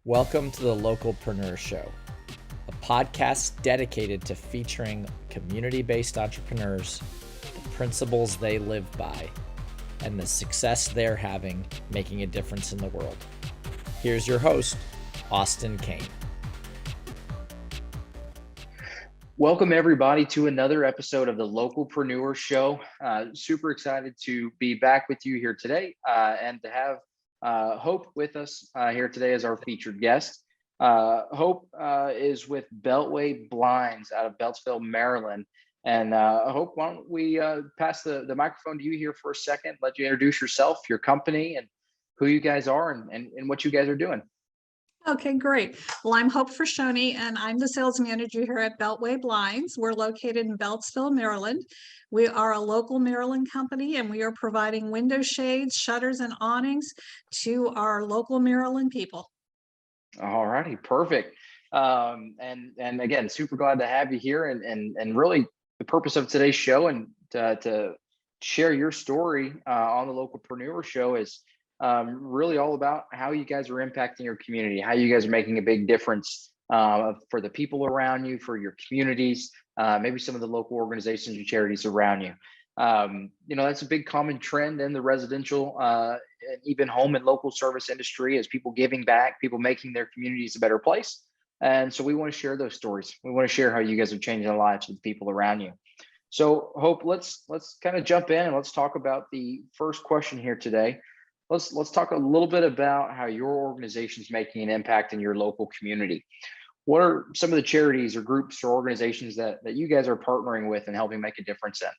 Welcome to the Localpreneur Show, a podcast dedicated to featuring community-based entrepreneurs, the principles they live by, and the success they're having making a difference in the world. Here's your host, Austin Kane. Welcome everybody to another episode of the Localpreneur Show. Super excited to be back with you here today and to have Hope with us here today as our featured guest. Hope is with Beltway Blinds out of Beltsville, Maryland. And Hope, why don't we pass the microphone to you here for a second, let you introduce yourself, your company, and who you guys are and what you guys are doing. Okay, great. Well, I'm Hope Forchione, and I'm the sales manager here at Beltway Blinds. We're located in Beltsville, Maryland. We are a local Maryland company, and we are providing window shades, shutters, and awnings to our local Maryland people. All righty, perfect. And again, super glad to have you here. And really, the purpose of today's show and to share your story on the Localpreneur Show is really all about how you guys are impacting your community, how you guys are making a big difference for the people around you, for your communities, maybe some of the local organizations or charities around you. That's a big common trend in the residential and even home and local service industry is people giving back, people making their communities a better place. And so we want to share those stories. We want to share how you guys are changing the lives of the people around you. So Hope, let's kind of jump in and let's talk about the first question here today. Let's talk a little bit about how your organization is making an impact in your local community. What are some of the charities or groups or organizations that you guys are partnering with and helping make a difference in?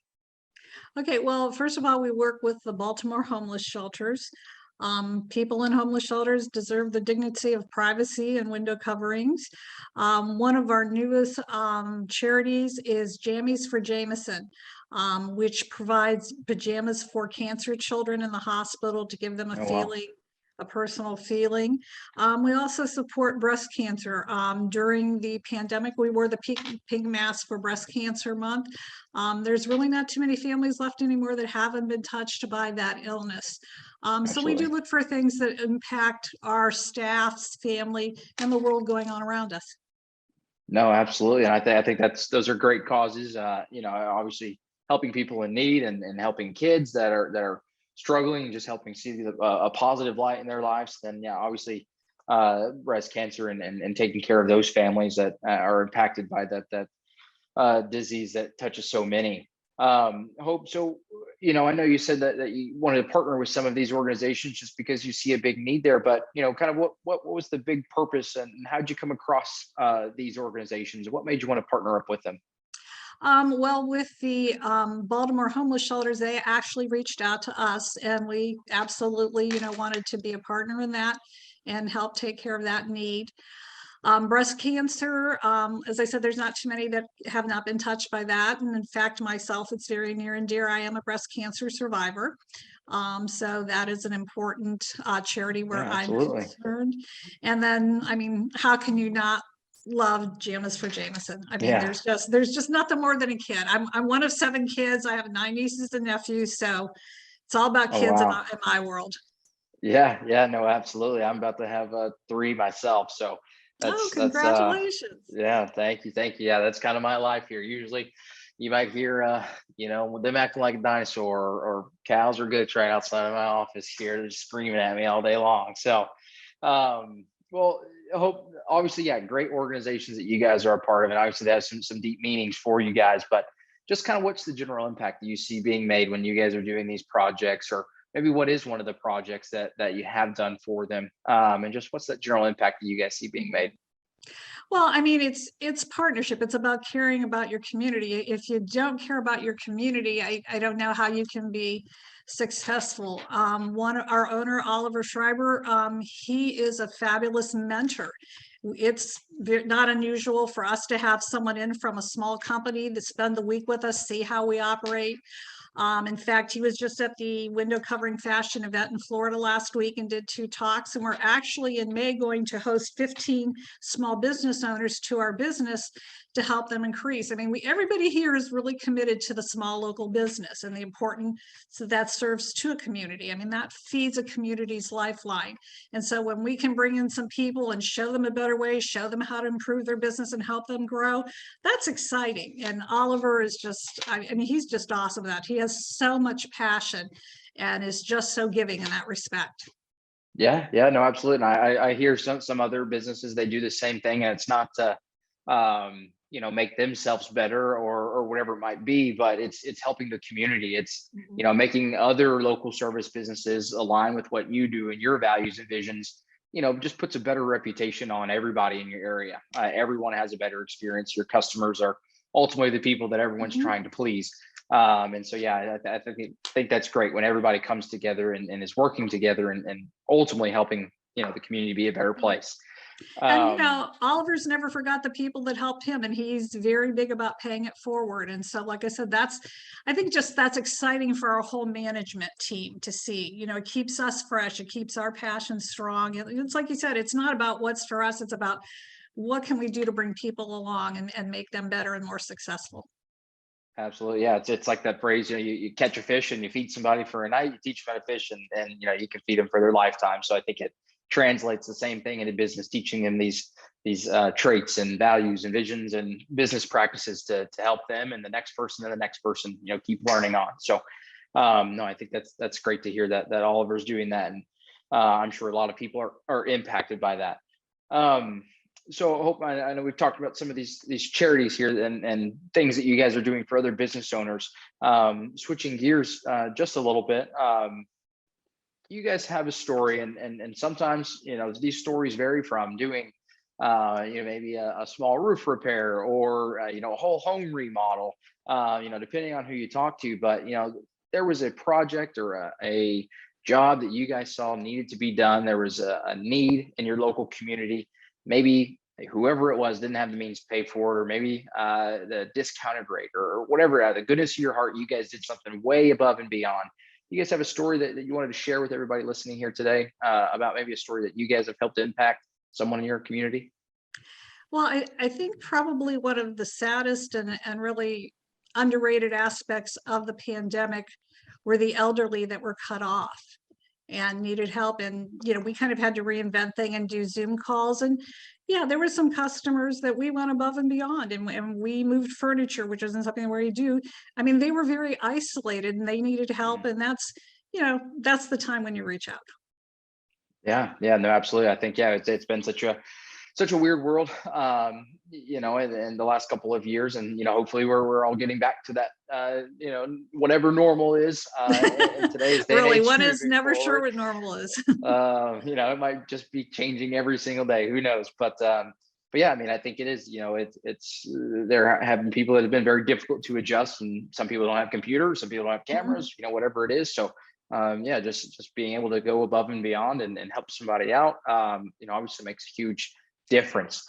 Okay, well, first of all, we work with the Baltimore homeless shelters. People in homeless shelters deserve the dignity of privacy and window coverings. One of our newest charities is Jammies for Jameson, which provides pajamas for cancer children in the hospital to give them a feeling, a personal feeling. We also support breast cancer. During the pandemic, we wore the pink mask for Breast Cancer Month. There's really not too many families left anymore that haven't been touched by that illness. So we do look for things that impact our staff's family and the world going on around us. No, absolutely. And I think those are great causes. Obviously helping people in need and helping kids that are struggling, just helping see a positive light in their lives. Then yeah, obviously breast cancer and taking care of those families that are impacted by that disease that touches so many. Hope, so I know you said that you wanted to partner with some of these organizations just because you see a big need there, but kind of what was the big purpose and how did you come across these organizations? What made you want to partner up with them? Well, with the Baltimore homeless shelters, they actually reached out to us, and we absolutely, wanted to be a partner in that and help take care of that need. Breast cancer, as I said, there's not too many that have not been touched by that. And in fact, myself, it's very near and dear. I am a breast cancer survivor. So that is an important charity where I'm concerned. And then, how can you not love Jammies for Jameson? There's just nothing more than a kid. I'm one of 7 kids. I have 9 nieces and nephews. So it's all about kids in my world. Yeah, no, absolutely. I'm about to have 3 myself. So congratulations. Thank you. Yeah, that's kind of my life here. Usually you might hear, them acting like a dinosaur or cows or goats right outside of my office here. They're just screaming at me all day long. So, well, I hope, obviously, great organizations that you guys are a part of. And obviously that has some deep meanings for you guys, but just kind of what's the general impact that you see being made when you guys are doing these projects, or maybe what is one of the projects that you have done for them, and just what's that general impact that you guys see being made? Well, it's partnership. It's about caring about your community. If you don't care about your community, I don't know how you can be successful. Our owner, Oliver Schreiber, he is a fabulous mentor. It's not unusual for us to have someone in from a small company to spend the week with us, see how we operate. In fact, he was just at the window covering fashion event in Florida last week and did 2 talks. And we're actually in May going to host 15 small business owners to our business to help them increase. I mean, everybody here is really committed to the small local business and the importance that serves to a community. I mean, that feeds a community's lifeline. And so when we can bring in some people and show them a better way, show them how to improve their business and help them grow, that's exciting. And Oliver is just, I mean, he's just awesome at that. He has so much passion and is just so giving in that respect. Yeah, no, absolutely. And I hear some other businesses, they do the same thing, and it's not to make themselves better or whatever it might be, but it's helping the community. It's making other local service businesses align with what you do and your values and visions. Just puts a better reputation on everybody in your area. Everyone has a better experience. Your customers are ultimately the people that everyone's trying to please. And so, yeah, I think that's great when everybody comes together and is working together and ultimately helping, the community be a better place. And Oliver's never forgot the people that helped him, and he's very big about paying it forward. And so, like I said, that's exciting for our whole management team to see. It keeps us fresh, it keeps our passion strong. It's like you said, it's not about what's for us, it's about what can we do to bring people along and make them better and more successful. Absolutely. Yeah. It's like that phrase, you catch a fish and you feed somebody for a night, you teach them how to fish, and you can feed them for their lifetime. So I think it translates the same thing into business, teaching them these traits and values and visions and business practices to help them and the next person and the next person, keep learning on. So no, I think that's great to hear that Oliver's doing that. And I'm sure a lot of people are impacted by that. So I know we've talked about some of these charities here and things that you guys are doing for other business owners. Switching gears just a little bit, you guys have a story, and sometimes these stories vary from doing maybe a small roof repair or a whole home remodel, depending on who you talk to. But there was a project or a job that you guys saw needed to be done. There was a need in your local community. Maybe whoever it was didn't have the means to pay for it, or maybe the discounted rate or whatever. Out of the goodness of your heart, you guys did something way above and beyond. You guys have a story that you wanted to share with everybody listening here today about maybe a story that you guys have helped impact someone in your community? Well, I think probably one of the saddest and really underrated aspects of the pandemic were the elderly that were cut off and needed help. And, we kind of had to reinvent things and do Zoom calls. And yeah, there were some customers that we went above and beyond, and we moved furniture, which isn't something where you do. I mean, they were very isolated and they needed help. And that's the time when you reach out. Yeah, no, absolutely. I think, it's been such a weird world, in the last couple of years, and hopefully we're all getting back to that, whatever normal is in today's day. Really, one is never sure what normal is. It might just be changing every single day. Who knows? But yeah, I mean, I think it is. It's there have been people that have been very difficult to adjust, and some people don't have computers, some people don't have cameras, whatever it is. So just being able to go above and beyond and help somebody out, obviously makes a huge difference.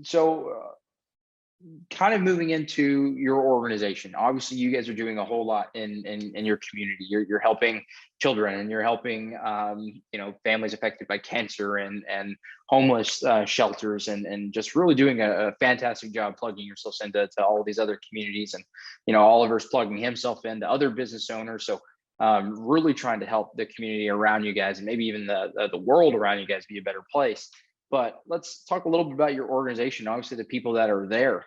So kind of moving into your organization, obviously you guys are doing a whole lot in your community. You're helping children, and you're helping families affected by cancer and homeless shelters, and just really doing a fantastic job plugging yourselves into all of these other communities. And Oliver's plugging himself into other business owners. So really trying to help the community around you guys, and maybe even the world around you guys, be a better place. But let's talk a little bit about your organization. Obviously, the people that are there,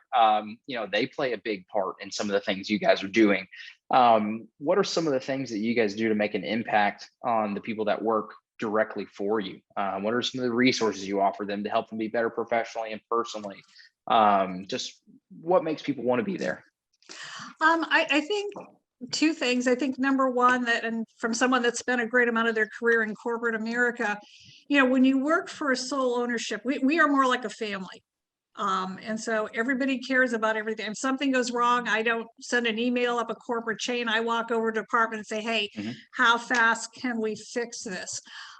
they play a big part in some of the things you guys are doing. What are some of the things that you guys do to make an impact on the people that work directly for you? What are some of the resources you offer them to help them be better professionally and personally? Just what makes people want to be there? I think two things. I think number one, and from someone that spent a great amount of their career in corporate America, when you work for a sole ownership, we are more like a family. And so everybody cares about everything. If something goes wrong, I don't send an email up a corporate chain. I walk over to department and say, hey, how fast can we fix this?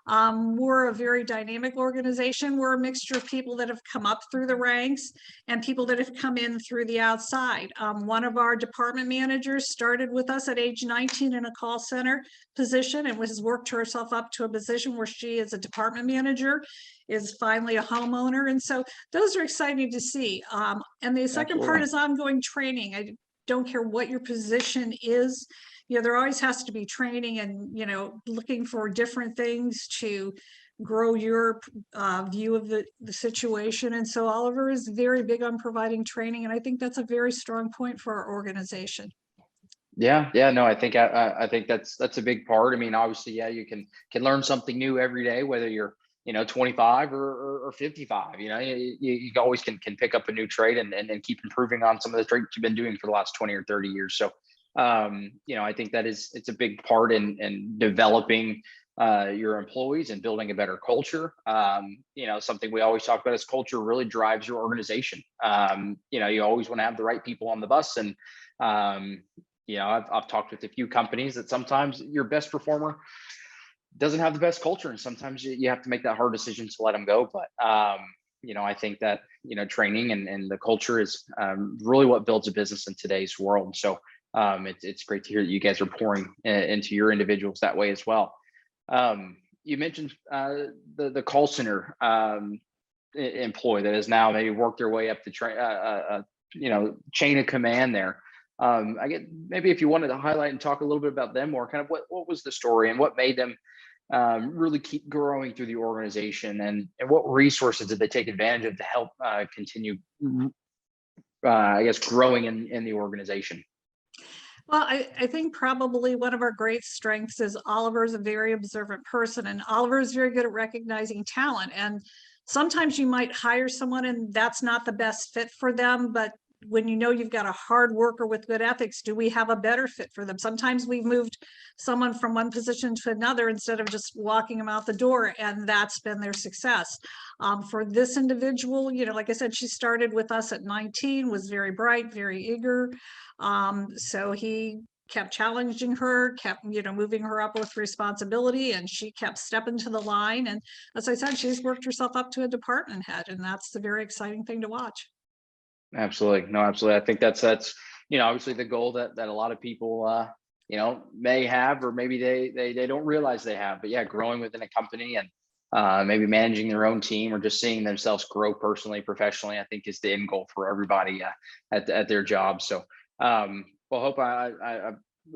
We're a very dynamic organization. We're a mixture of people that have come up through the ranks and people that have come in through the outside. One of our department managers started with us at age 19 in a call center position and has worked herself up to a position where she is a department manager, is finally a homeowner. And so those are exciting to see. And the second part is ongoing training. I don't care what your position is, there always has to be training and, looking for different things to grow your view of the situation. And so Oliver is very big on providing training. And I think that's a very strong point for our organization. Yeah. No, I think that's a big part. I mean, obviously, yeah, you can learn something new every day, whether you're 25 or 55. You always can pick up a new trade and keep improving on some of the trades you've been doing for the last 20 or 30 years. So I think it's a big part in developing your employees and building a better culture. Something we always talk about is culture really drives your organization. You always want to have the right people on the bus. And I've talked with a few companies that sometimes your best performer doesn't have the best culture, and sometimes you have to make that hard decision to let them go. But I think that training and the culture is really what builds a business in today's world. So it's great to hear that you guys are pouring into your individuals that way as well. You mentioned the call center employee that has now maybe worked their way up the chain of command there. I get maybe if you wanted to highlight and talk a little bit about them, or kind of what was the story and what made them really keep growing through the organization, and what resources did they take advantage of to help continue growing in the organization? Well, I think probably one of our great strengths is Oliver's a very observant person, and Oliver is very good at recognizing talent. And sometimes you might hire someone and that's not the best fit for them, but when you've got a hard worker with good ethics, do we have a better fit for them? Sometimes we've moved someone from one position to another instead of just walking them out the door, and that's been their success. For this individual, like I said, she started with us at 19, was very bright, very eager. So he kept challenging her, kept, moving her up with responsibility, and she kept stepping to the line. And as I said, she's worked herself up to a department head, and that's the very exciting thing to watch. Absolutely. No, absolutely. I think that's obviously the goal that a lot of people may have, or maybe they don't realize they have. But yeah, growing within a company and maybe managing their own team, or just seeing themselves grow personally, professionally, I think is the end goal for everybody at their job. So hope I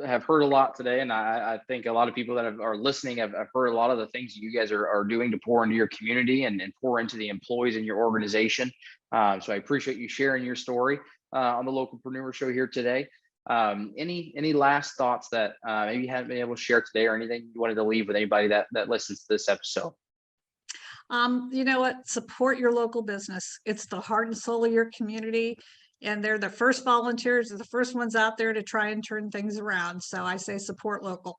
have heard a lot today, and I think a lot of people that are listening have heard a lot of the things you guys are doing to pour into your community and pour into the employees in your organization. So I appreciate you sharing your story on the Localpreneur Show here today. Any last thoughts that maybe you haven't been able to share today, or anything you wanted to leave with anybody that listens to this episode? You know what? Support your local business. It's the heart and soul of your community. And they're the first volunteers, they're the first ones out there to try and turn things around. So I say support local.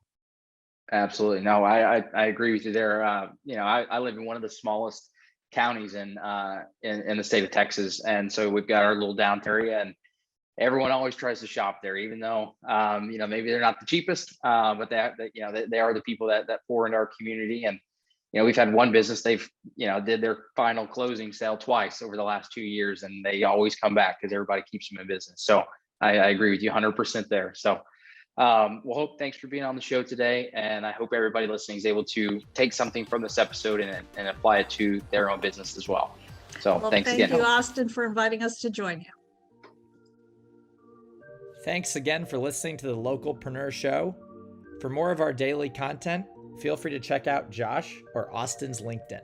Absolutely. No, I agree with you there. I live in one of the smallest counties in the state of Texas. And so we've got our little downtown area, and everyone always tries to shop there, even though, maybe they're not the cheapest, but they are the people that pour into our community. And we've had one business, they've, did their final closing sale twice over the last 2 years, and they always come back because everybody keeps them in business. So I agree with you 100% there. So, Hope, thanks for being on the show today. And I hope everybody listening is able to take something from this episode and apply it to their own business as well. So thanks again. Thank you, Austin, for inviting us to join you. Thanks again for listening to the Localpreneur Show. For more of our daily content, feel free to check out Josh or Austin's LinkedIn.